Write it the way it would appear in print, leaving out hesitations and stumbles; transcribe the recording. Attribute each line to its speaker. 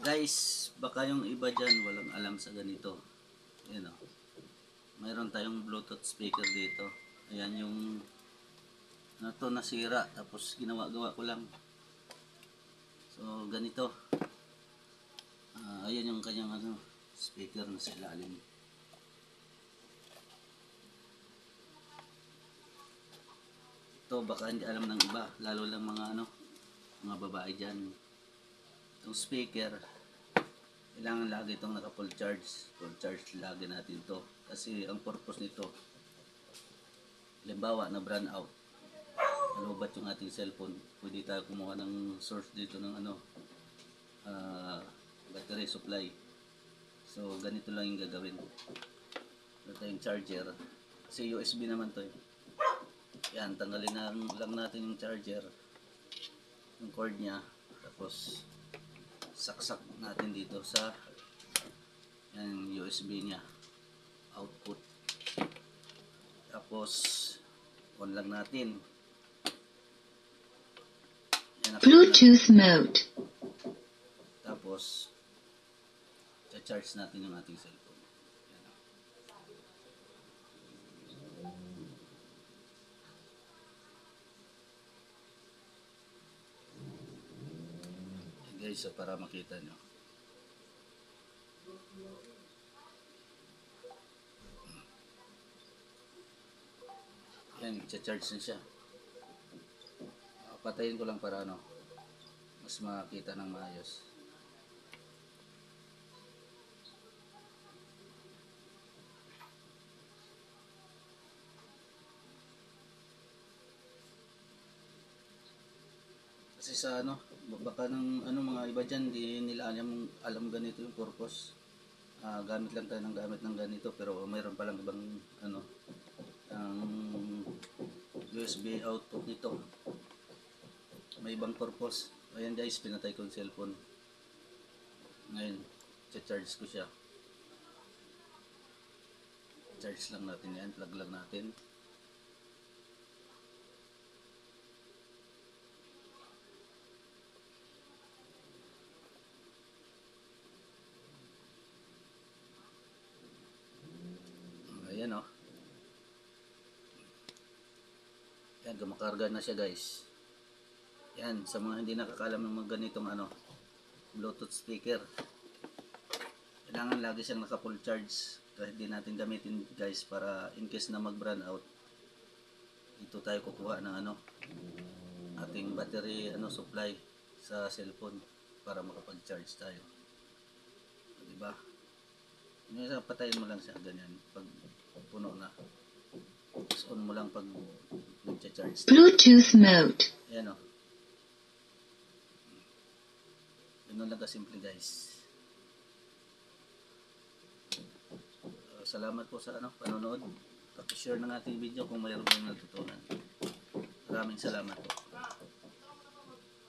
Speaker 1: Guys, baka yung iba dyan walang alam sa ganito. Ayan o. Mayroon tayong Bluetooth speaker dito. Ayan yung ano to, nasira. Tapos ginawa-gawa ko lang. So, ganito. Ayan yung kanyang ano, speaker na sa ilalim. Ito, baka hindi alam ng iba. Lalo lang mga ano, mga babae dyan. Itong speaker, kailangan lagi itong naka full charge. Full charge lagi natin to. Kasi ang purpose nito, halimbawa na brand out, nalubat yung ating cellphone, pwede tayo kumuha ng source dito ng ano, battery supply. So ganito lang yung gagawin. Ito tayong charger, kasi USB naman to eh. Yan, tanggalin lang natin yung charger, yung cord nya, tapos saksak natin dito sa yan, USB nya output, tapos on lang natin. Yan,
Speaker 2: Bluetooth mode.
Speaker 1: Tapos charge natin yung ating cellphone. Guys, so para makita nyo, yan, charge na siya. Patayin ko lang para ano, mas makita ng maayos. Kasi sa ano, baka ng ano, mga iba dyan, di nila alam ganito yung purpose. Gamit lang tayo ng gamit ng ganito, pero mayroon palang ibang ano, ang USB output nito. May ibang purpose. Ayan guys, pinatay ko yung cellphone. Ngayon, charge ko siya. Charge lang natin yan, plug lang natin. Ayan o. Yan, gumakarga na siya guys. Yan, sa mga hindi nakakalam ng mga ganitong ano, Bluetooth speaker, kailangan lagi siyang naka full charge. Kahit di natin gamitin guys, para in case na mag brand out, ito tayo kukuha ng ano, ating battery ano, supply sa cellphone para makapag-charge tayo. Diba? Patayin mo lang siya ganyan pag puno na. Tapos on mo lang pag nag-charge.
Speaker 2: Bluetooth mode.
Speaker 1: Ayan o. Ganun lang kasimple guys. Salamat po sa ano, panonood. Paki-share ng ating video kung mayroon kayong natutunan. Maraming salamat po.